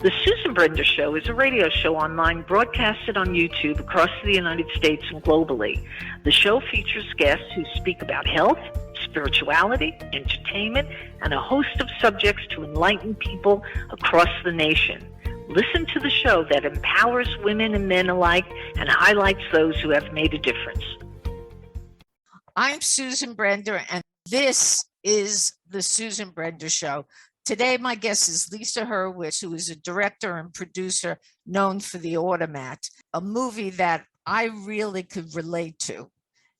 The Susan Brender Show is a radio show online broadcasted on YouTube across the United States and globally. The show features guests who speak about health, spirituality, entertainment, and a host of subjects to enlighten people across the nation. Listen to the show that empowers women and men alike and highlights those who have made a difference. I'm Susan Brender, and this is the Susan Brender Show. Today, my guest is Lisa Hurwitz, who is a director and producer known for The Automat, a movie that I really could relate to.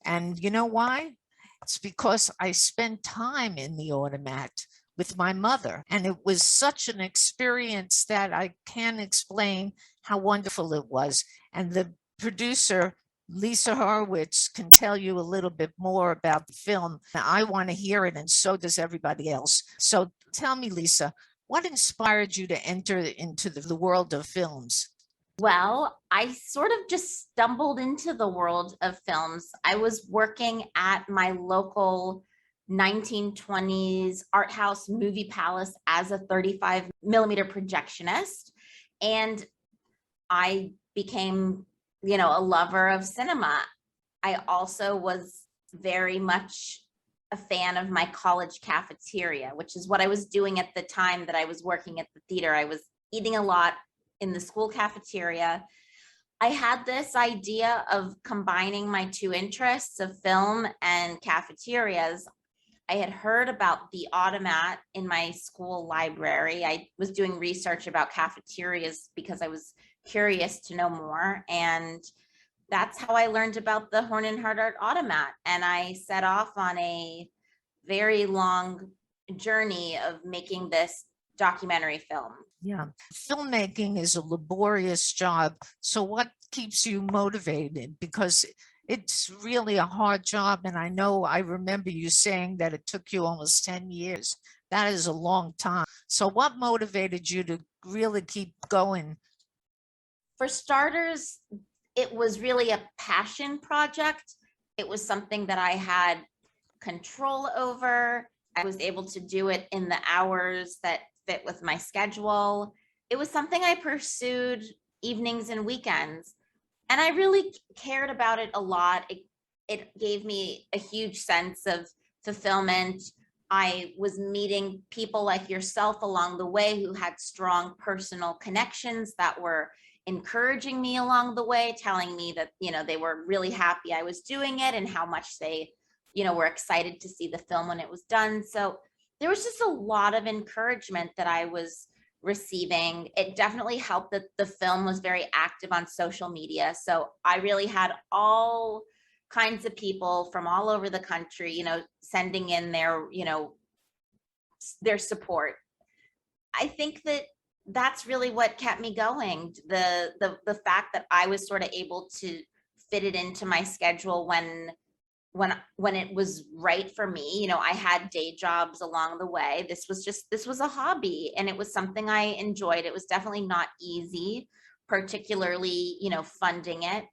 And you know why? It's because I spent time in The Automat with my mother, and it was such an experience that I can't explain how wonderful it was. And the producer, Lisa Hurwitz, can tell you a little bit more about the film. I want to hear it, and so does everybody else. So tell me, Lisa, what inspired you to enter into the world of films? Well, I sort of just stumbled into the world of films. I was working at my local 1920s art house movie palace as a 35 millimeter projectionist. And I became, a lover of cinema. I also was very much a fan of my college cafeteria, which is what I was doing at the time that I was working at the theater. I was eating a lot in the school cafeteria. I had this idea of combining my two interests of film and cafeterias. I had heard about the Automat in my school library. I was doing research about cafeterias because I was curious to know more. And that's how I learned about the Horn and Hardart Automat. And I set off on a very long journey of making this documentary film. Yeah, filmmaking is a laborious job. So what keeps you motivated? Because it's really a hard job. And I remember you saying that it took you almost 10 years. That is a long time. So what motivated you to really keep going? For starters, it was really a passion project. It was something that I had control over. I was able to do it in the hours that fit with my schedule. It was something I pursued evenings and weekends. And I really cared about it a lot. It gave me a huge sense of fulfillment. I was meeting people like yourself along the way who had strong personal connections that were encouraging me along the way, telling me that, they were really happy I was doing it and how much they, were excited to see the film when it was done. So there was just a lot of encouragement that I was receiving. It definitely helped that the film was very active on social media. So I really had all kinds of people from all over the country, sending in their support. I think that that's really what kept me going. The fact that I was sort of able to fit it into my schedule when it was right for me. I had day jobs along the way. This was a hobby, and it was something I enjoyed. It was definitely not easy, particularly, funding it,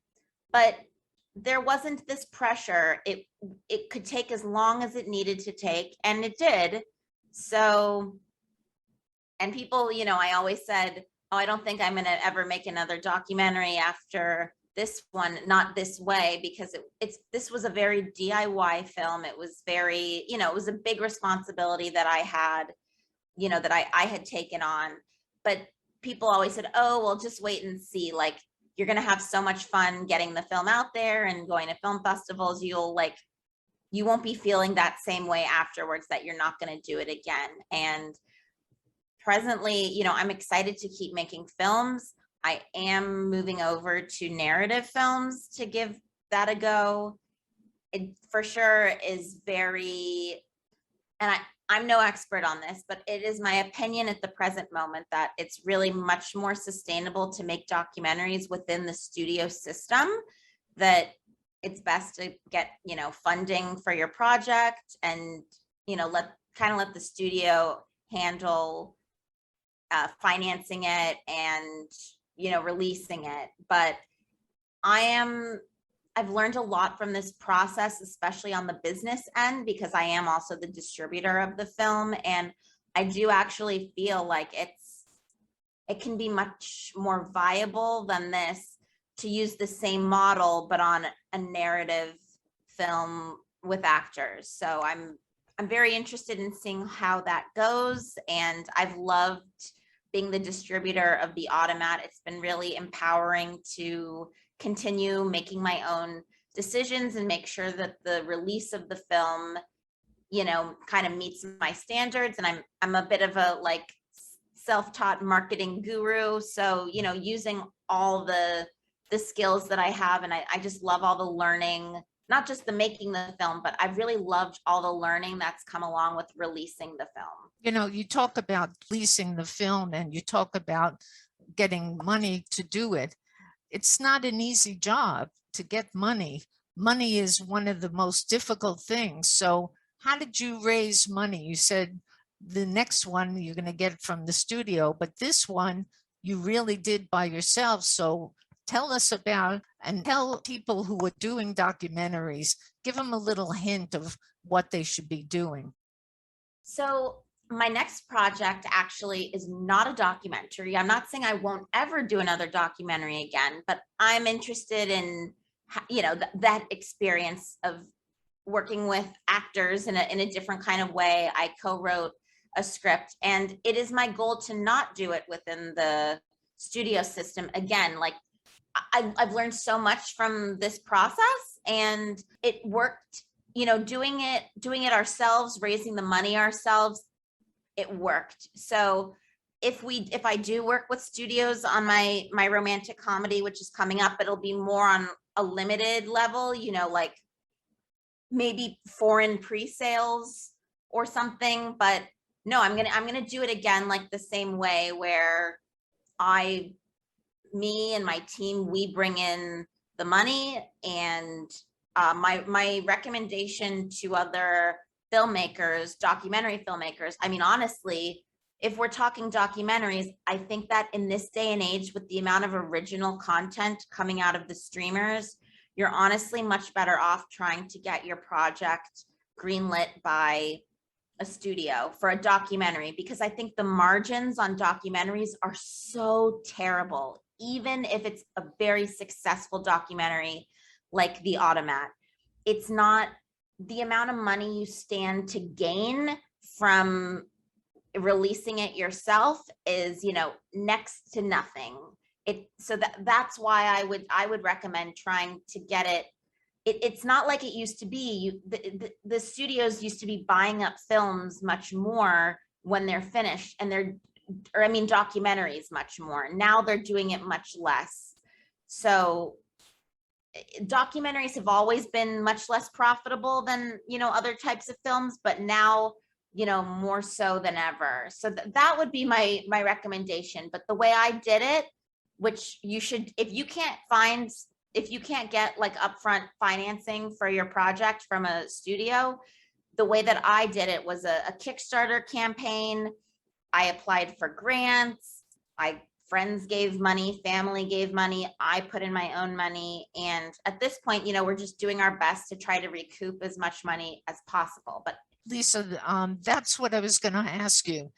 but there wasn't this pressure. It could take as long as it needed to take, and it did. So, and people, I always said, oh, I don't think I'm going to ever make another documentary after this one, not this way, because this was a very DIY film. It was very, it was a big responsibility that I had, that I had taken on. But people always said, oh, well, just wait and see. Like, you're going to have so much fun getting the film out there and going to film festivals. You won't be feeling that same way afterwards, that you're not going to do it again. And presently, I'm excited to keep making films. I am moving over to narrative films to give that a go. It for sure is very, and I'm no expert on this, but it is my opinion at the present moment that it's really much more sustainable to make documentaries within the studio system, that it's best to get, funding for your project and, let the studio handle financing it and, releasing it. But I've learned a lot from this process, especially on the business end, because I am also the distributor of the film. And I do actually feel like it can be much more viable than this to use the same model, but on a narrative film with actors. So I'm very interested in seeing how that goes. And I've loved being the distributor of the Automat. It's been really empowering to continue making my own decisions and make sure that the release of the film, you know, kind of meets my standards. And I'm a bit of a like self-taught marketing guru. So, you know, using all the skills that I have, and I just love all the learning, not just the making the film, but I've really loved all the learning that's come along with releasing the film. You know, you talk about releasing the film and you talk about getting money to do it. It's not an easy job to get money. Money is one of the most difficult things. So how did you raise money? You said the next one you're going to get from the studio, but this one you really did by yourself. So tell us about, and tell people who are doing documentaries, give them a little hint of what they should be doing. So my next project actually is not a documentary. I'm not saying I won't ever do another documentary again, but I'm interested in, you know, that experience of working with actors in a different kind of way. I co-wrote a script, and it is my goal to not do it within the studio system again. Like I've learned so much from this process, and it worked, you know, doing it ourselves, raising the money ourselves, it worked. So if I do work with studios on my romantic comedy, which is coming up, it'll be more on a limited level, you know, like maybe foreign pre-sales or something. But no, I'm gonna do it again, like the same way where me and my team, we bring in the money. And my recommendation to other filmmakers, documentary filmmakers, I mean, honestly, if we're talking documentaries, I think that in this day and age, with the amount of original content coming out of the streamers, you're honestly much better off trying to get your project greenlit by a studio for a documentary, because I think the margins on documentaries are so terrible, even if it's a very successful documentary like The Automat. It's not, the amount of money you stand to gain from releasing it yourself is, you know, next to nothing. So that's why I would recommend trying to get it. It's not like it used to be. The studios used to be buying up films much more when they're finished, and documentaries much more. Now they're doing it much less. So documentaries have always been much less profitable than, you know, other types of films, but now, you know, more so than ever. So that would be my recommendation. But the way I did it, which you should, if you can't get like upfront financing for your project from a studio, the way that I did it was a Kickstarter campaign. I applied for grants. Friends gave money, family gave money. I put in my own money. And at this point, you know, we're just doing our best to try to recoup as much money as possible. But Lisa, that's what I was going to ask you.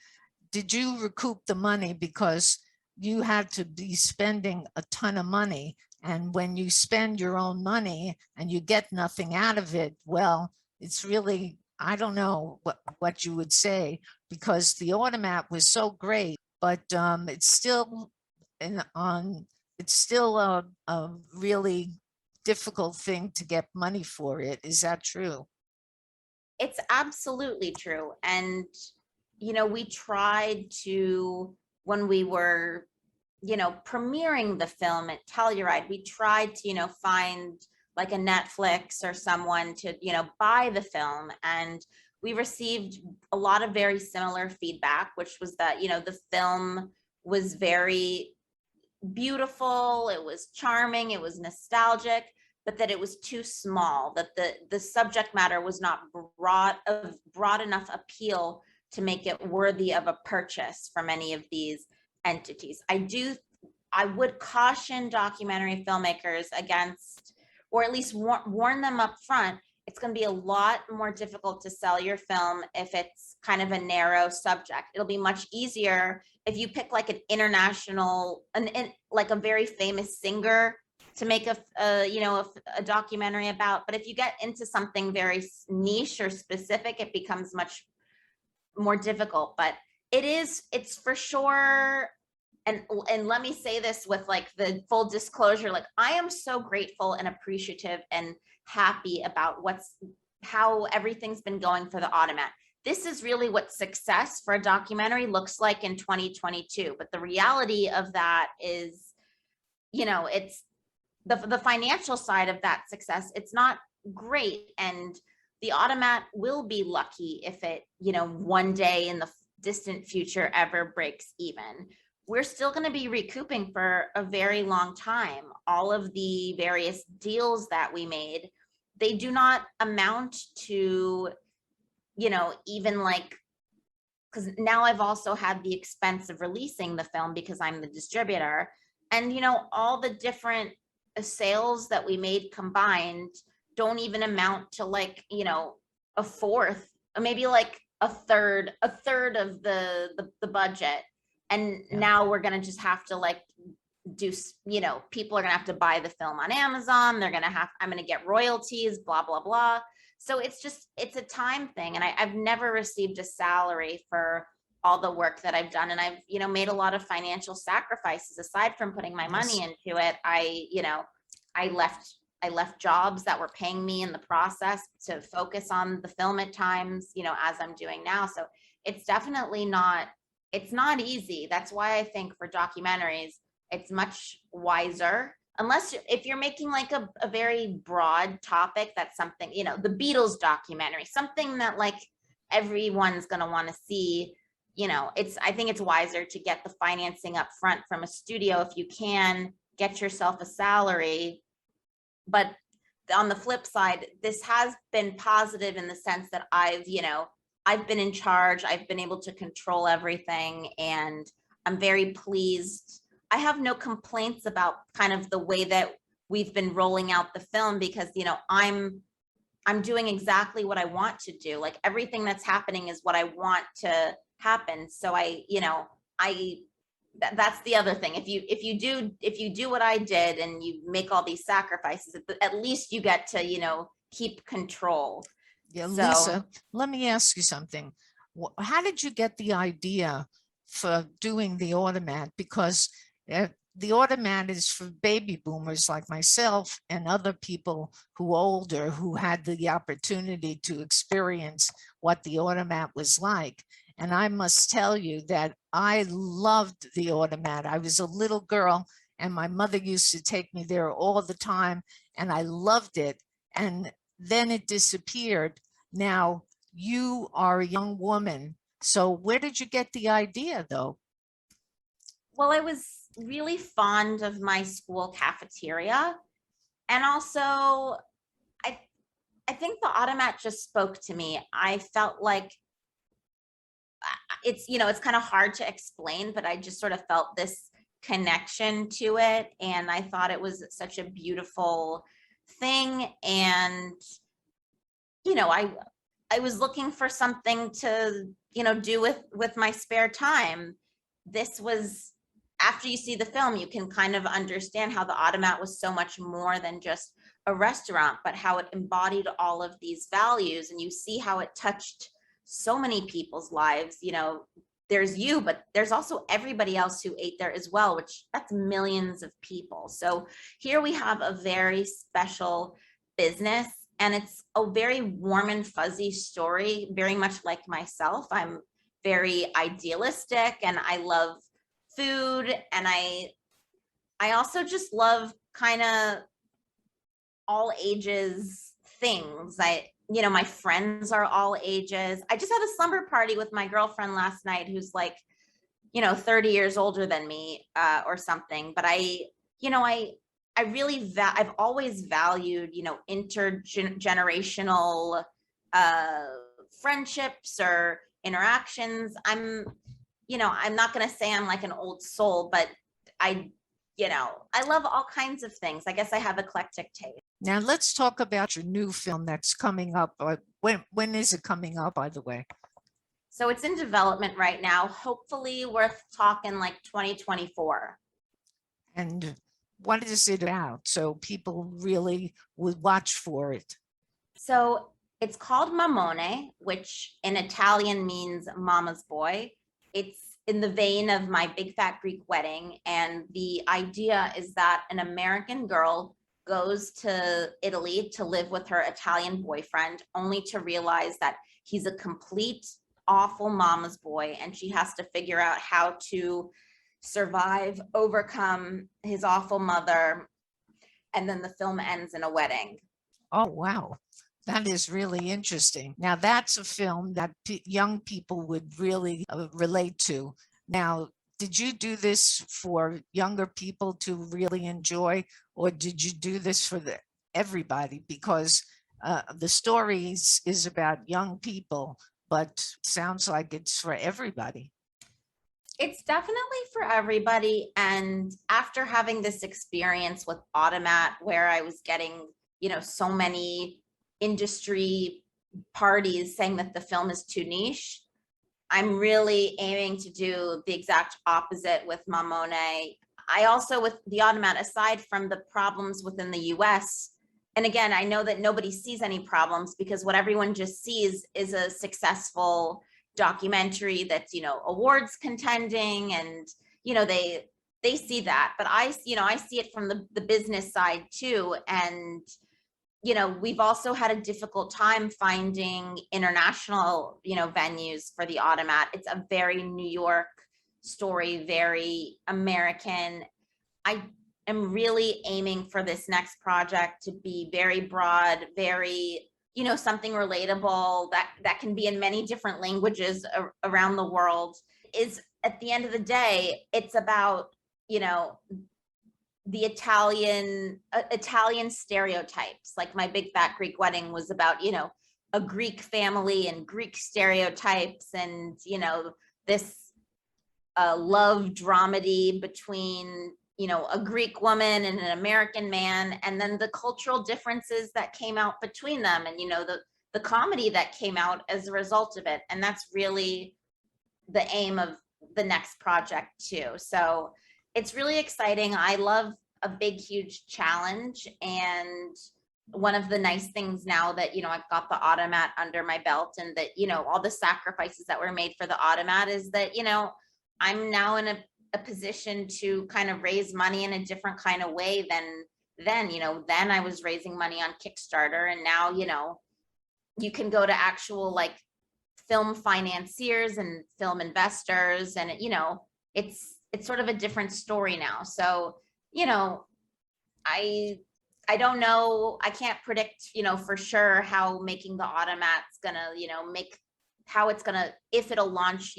Did you recoup the money? Because you had to be spending a ton of money. And when you spend your own money and you get nothing out of it, well, it's really, I don't know what you would say, because the Automat was so great, but it's still a really difficult thing to get money for it. Is that true? It's absolutely true. And, you know, we tried to, when we were, you know, premiering the film at Telluride, we tried to, you know, find like a Netflix or someone to, you know, buy the film. And we received a lot of very similar feedback, which was that, you know, the film was very beautiful, it was charming, it was nostalgic, but that it was too small, that the subject matter was not broad enough appeal to make it worthy of a purchase from any of these entities. I would caution documentary filmmakers against, or at least warn them up front, it's going to be a lot more difficult to sell your film if it's kind of a narrow subject. It'll be much easier if you pick like an international, like a very famous singer to make a documentary about, but if you get into something very niche or specific, it becomes much more difficult. But it's for sure. And let me say this with like the full disclosure, like I am so grateful and appreciative and happy about how everything's been going for the Automat. This is really what success for a documentary looks like in 2022. But the reality of that is, it's the financial side of that success. It's not great. And the Automat will be lucky if it, one day in the distant future ever breaks even. We're still going to be recouping for a very long time. All of the various deals that we made, they do not amount to, even like, because now I've also had the expense of releasing the film because I'm the distributor. And, all the different sales that we made combined don't even amount to like, a fourth, or maybe like a third of the budget. And now we're going to just have to like do, people are going to have to buy the film on Amazon. I'm going to get royalties, blah, blah, blah. So it's a time thing. And I've never received a salary for all the work that I've done. And I've, made a lot of financial sacrifices aside from putting my money into it. I left jobs that were paying me in the process to focus on the film at times, as I'm doing now. So it's definitely it's not easy. That's why I think for documentaries, it's much wiser, if you're making like a very broad topic, that's something, the Beatles documentary, something that like everyone's going to want to see, I think it's wiser to get the financing up front from a studio if you can get yourself a salary. But on the flip side, this has been positive in the sense that I've been in charge. I've been able to control everything, and I'm very pleased. I have no complaints about kind of the way that we've been rolling out the film because, I'm doing exactly what I want to do. Like everything that's happening is what I want to happen. So that's the other thing. If you do what I did and you make all these sacrifices, at least you get to, keep control. Yeah, Lisa, let me ask you something. How did you get the idea for doing the Automat? Because the Automat is for baby boomers like myself and other people who are older who had the opportunity to experience what the Automat was like. And I must tell you that I loved the Automat. I was a little girl and my mother used to take me there all the time and I loved it. And then it disappeared. Now you are a young woman. So where did you get the idea though? Well, I was really fond of my school cafeteria. And also I think the Automat just spoke to me. I felt like it's kind of hard to explain, but I just sort of felt this connection to it. And I thought it was such a beautiful thing. And I was looking for something to, do with my spare time. This was, after you see the film, you can kind of understand how the Automat was so much more than just a restaurant, but how it embodied all of these values. And you see how it touched so many people's lives. There's you, but there's also everybody else who ate there as well, which that's millions of people. So here we have a very special business. And it's a very warm and fuzzy story, very much like myself. I'm very idealistic and I love food. And I also just love kind of all ages things. My friends are all ages. I just had a slumber party with my girlfriend last night who's like, 30 years older than me or something. But I've always valued, intergenerational friendships or interactions. I'm not going to say I'm like an old soul, but I love all kinds of things. I guess I have eclectic taste. Now let's talk about your new film that's coming up. When is it coming up, by the way? So it's in development right now. Hopefully we're talking like 2024. And what is it about? So people really would watch for it. So it's called Mamone, which in Italian means mama's boy. It's in the vein of My Big Fat Greek Wedding. And the idea is that an American girl goes to Italy to live with her Italian boyfriend, only to realize that he's a complete awful mama's boy, and she has to figure out how to survive, overcome his awful mother, and then the film ends in a wedding. Oh, wow. That is really interesting. Now, that's a film that young people would really relate to. Now, did you do this for younger people to really enjoy, or did you do this for everybody? Because the story is about young people, but sounds like it's for everybody. It's definitely for everybody. And after having this experience with Automat, where I was getting, so many industry parties saying that the film is too niche, I'm really aiming to do the exact opposite with Mamone. I also, with the Automat, aside from the problems within the US, and again, I know that nobody sees any problems because what everyone just sees is a successful documentary that's, awards contending, and, they see that. But I see it from the business side too. And we've also had a difficult time finding international, venues for the Automat. It's a very New York story, very American. I am really aiming for this next project to be very broad, very, something relatable that can be in many different languages around the world. Is at the end of the day, it's about, the Italian stereotypes. Like My Big Fat Greek Wedding was about, a Greek family and Greek stereotypes, and, this love dramedy between, a Greek woman and an American man, and then the cultural differences that came out between them, and, the comedy that came out as a result of it. And that's really the aim of the next project too. So it's really exciting. I love a big, huge challenge. And one of the nice things now that, I've got the Automat under my belt, and that, all the sacrifices that were made for the Automat, is that, I'm now in a position to kind of raise money in a different kind of way than then I was raising money on Kickstarter. And now, you can go to actual like film financiers and film investors, and it's sort of a different story now. So, I don't know. I can't predict, for sure how making the Automat's gonna, if it'll launch,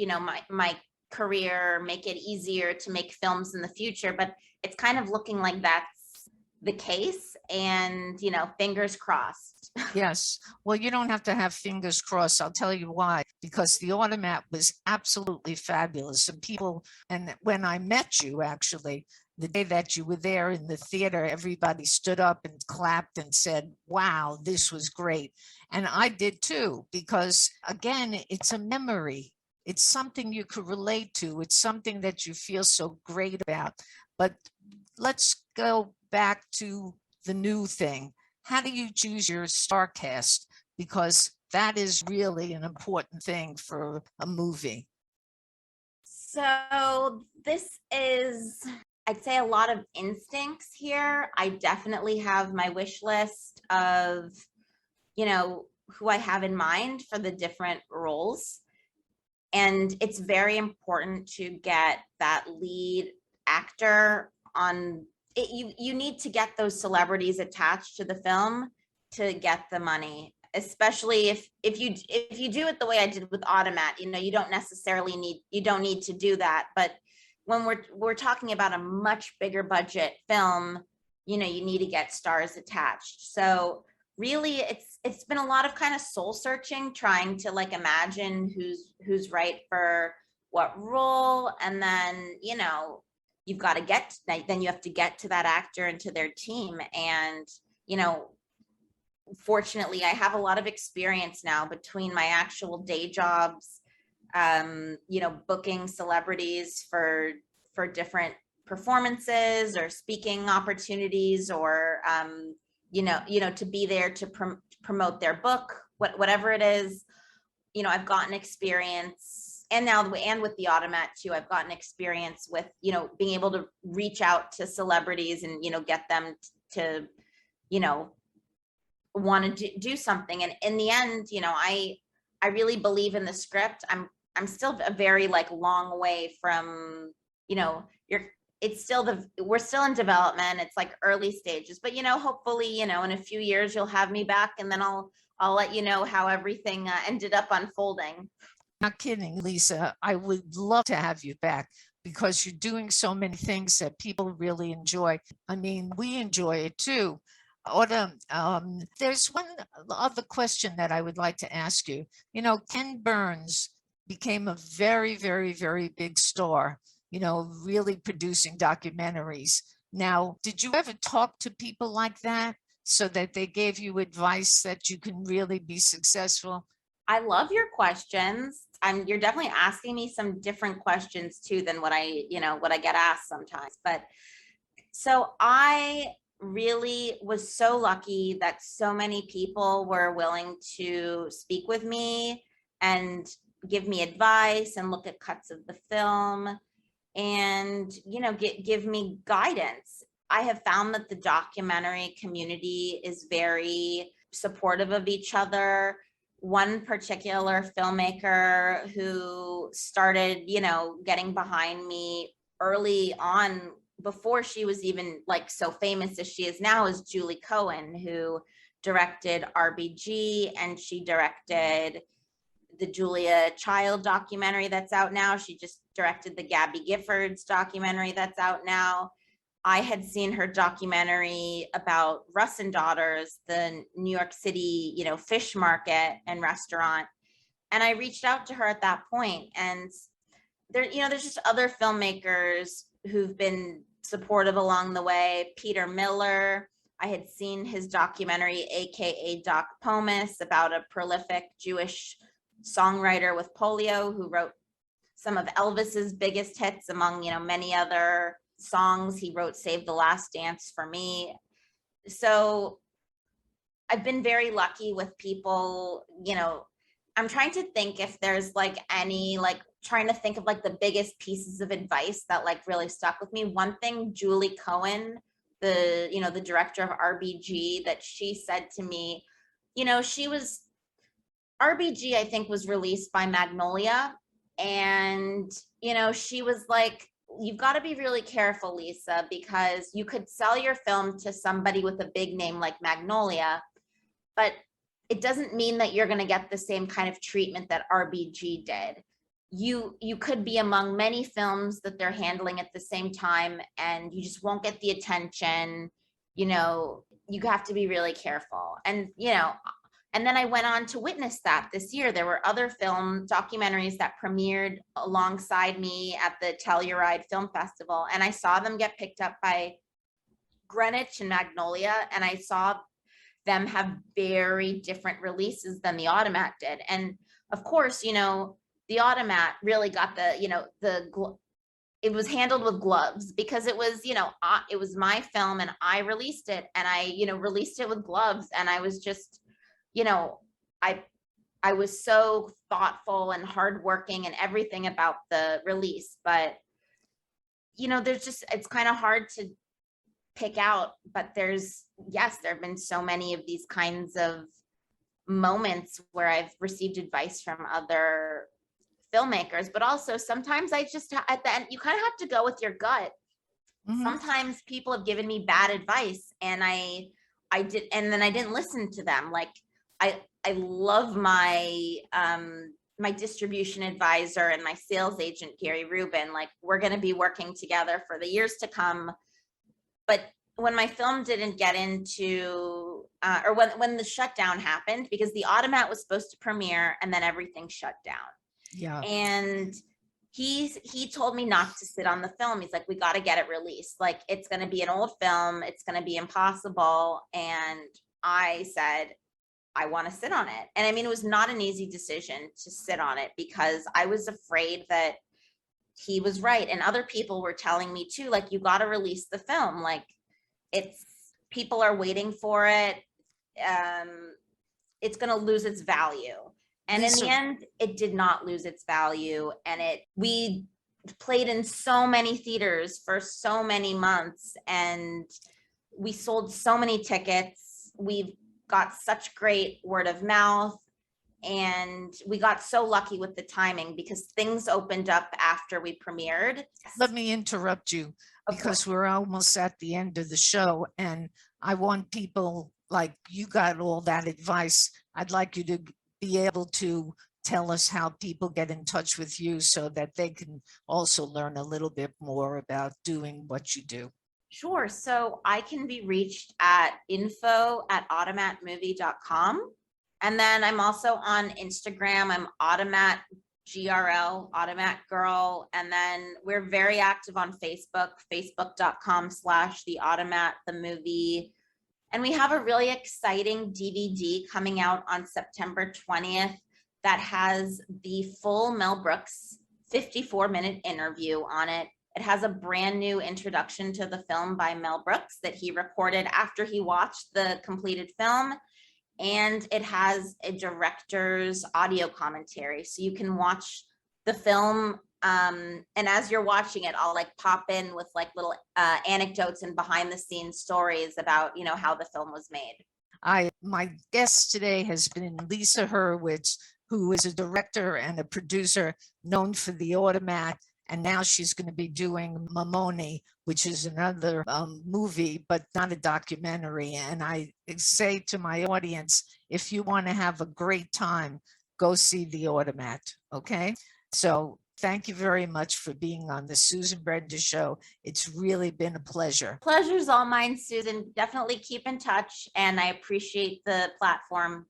my career, make it easier to make films in the future. But it's kind of looking like that's the case, and, fingers crossed. Yes. Well, you don't have to have fingers crossed. I'll tell you why. Because the Automat was absolutely fabulous. And when I met you, actually, the day that you were there in the theater, everybody stood up and clapped and said, wow, this was great. And I did too, because again, it's a memory. It's something you could relate to. It's something that you feel so great about. But let's go back to the new thing. How do you choose your Starcast? Because that is really an important thing for a movie. So this is, I'd say, a lot of instincts here. I definitely have my wish list of, who I have in mind for the different roles. And it's very important to get that lead actor on it. You need to get those celebrities attached to the film to get the money, especially if you do it the way I did with Automat. You don't necessarily need to do that. But when we're talking about a much bigger budget film, you need to get stars attached. So really it's been a lot of kind of soul searching, trying to like imagine who's right for what role. And then, you've got to you have to get to that actor and to their team. And, fortunately I have a lot of experience now between my actual day jobs booking celebrities for different performances or speaking opportunities, or to be there to promote their book, whatever it is. I've gotten experience, and now and with the Automat too, I've gotten experience with being able to reach out to celebrities and get them to want to do something. And in the end, I really believe in the script. I'm still a very long way from we're still in development. It's early stages, but hopefully in a few years you'll have me back, and then I'll let you know how everything ended up unfolding. Not kidding, Lisa. I would love to have you back because you're doing so many things that people really enjoy. I mean, we enjoy it too. Autumn, there's one other question that I would like to ask you. Ken Burns became a very, very, very big star, really producing documentaries. Now, did you ever talk to people like that so that they gave you advice that you can really be successful? I love your questions. You're definitely asking me some different questions too than what I get asked sometimes. But so I really was so lucky that so many people were willing to speak with me and give me advice and look at cuts of the film and give me guidance. I have found that the documentary community is very supportive of each other. One particular filmmaker who started getting behind me early on, before she was even so famous as she is now, is Julie Cohen, who directed RBG, and she directed the Julia Child documentary that's out now. She just directed the Gabby Giffords documentary that's out now. I had seen her documentary about Russ and Daughters, the New York City, fish market and restaurant. And I reached out to her at that point. And there's just other filmmakers who've been supportive along the way. Peter Miller, I had seen his documentary, AKA Doc Pomus, about a prolific Jewish songwriter with polio who wrote some of Elvis's biggest hits, among many other songs. He wrote Save the Last Dance for me. So I've been very lucky with people. I'm trying to think if there's any trying to think of the biggest pieces of advice that really stuck with me. One thing Julie Cohen, the director of RBG, that she said to me, RBG, I think, was released by Magnolia. And, she was like, you've got to be really careful, Lisa, because you could sell your film to somebody with a big name like Magnolia, but it doesn't mean that you're going to get the same kind of treatment that RBG did. You could be among many films that they're handling at the same time, and you just won't get the attention. You have to be really careful. And, and then I went on to witness that this year. There were other film documentaries that premiered alongside me at the Telluride Film Festival, and I saw them get picked up by Greenwich and Magnolia, and I saw them have very different releases than the Automat did. And of course, the Automat really got it was handled with gloves, because it was, it was my film and I released it, and I, released it with gloves. And I was just, I was so thoughtful and hardworking and everything about the release. But, it's kind of hard to pick out, but there have been so many of these kinds of moments where I've received advice from other filmmakers. But also sometimes I just, at the end, you kind of have to go with your gut. Mm-hmm. Sometimes people have given me bad advice, and I did, and then I didn't listen to them. I love my my distribution advisor and my sales agent, Gary Rubin. We're going to be working together for the years to come. But when my film didn't get into, or when the shutdown happened, because the Automat was supposed to premiere and then everything shut down. Yeah. And he told me not to sit on the film. He's like, we got to get it released. It's going to be an old film. It's going to be impossible. And I said, I want to sit on it. And I mean, it was not an easy decision to sit on it because I was afraid that he was right. And other people were telling me too, like, you got to release the film. Like, people are waiting for it. It's going to lose its value. And in the end, it did not lose its value. And we played in so many theaters for so many months, and we sold so many tickets. We've got such great word of mouth, and we got so lucky with the timing because things opened up after we premiered. Let me interrupt you because we're almost at the end of the show, and I want people, like, you got all that advice. I'd like you to be able to tell us how people get in touch with you so that they can also learn a little bit more about doing what you do. Sure. So I can be reached at info@automatmovie.com. And then I'm also on Instagram. I'm Automat GRL, Automat Girl. And then we're very active on Facebook, facebook.com/the Automat, the movie. And we have a really exciting DVD coming out on September 20th that has the full Mel Brooks 54-minute interview on it. It has a brand new introduction to the film by Mel Brooks that he recorded after he watched the completed film. And it has a director's audio commentary. So you can watch the film. And as you're watching it, I'll like pop in with like little anecdotes and behind the scenes stories about, you know, how the film was made. My guest today has been Lisa Hurwitz, who is a director and a producer known for The Automat. And now she's going to be doing Mamoni, which is another movie, but not a documentary. And I say to my audience, if you want to have a great time, go see The Automat. Okay. So thank you very much for being on the Susan Brender Show. It's really been a pleasure. Pleasure's all mine, Susan. Definitely keep in touch. And I appreciate the platform.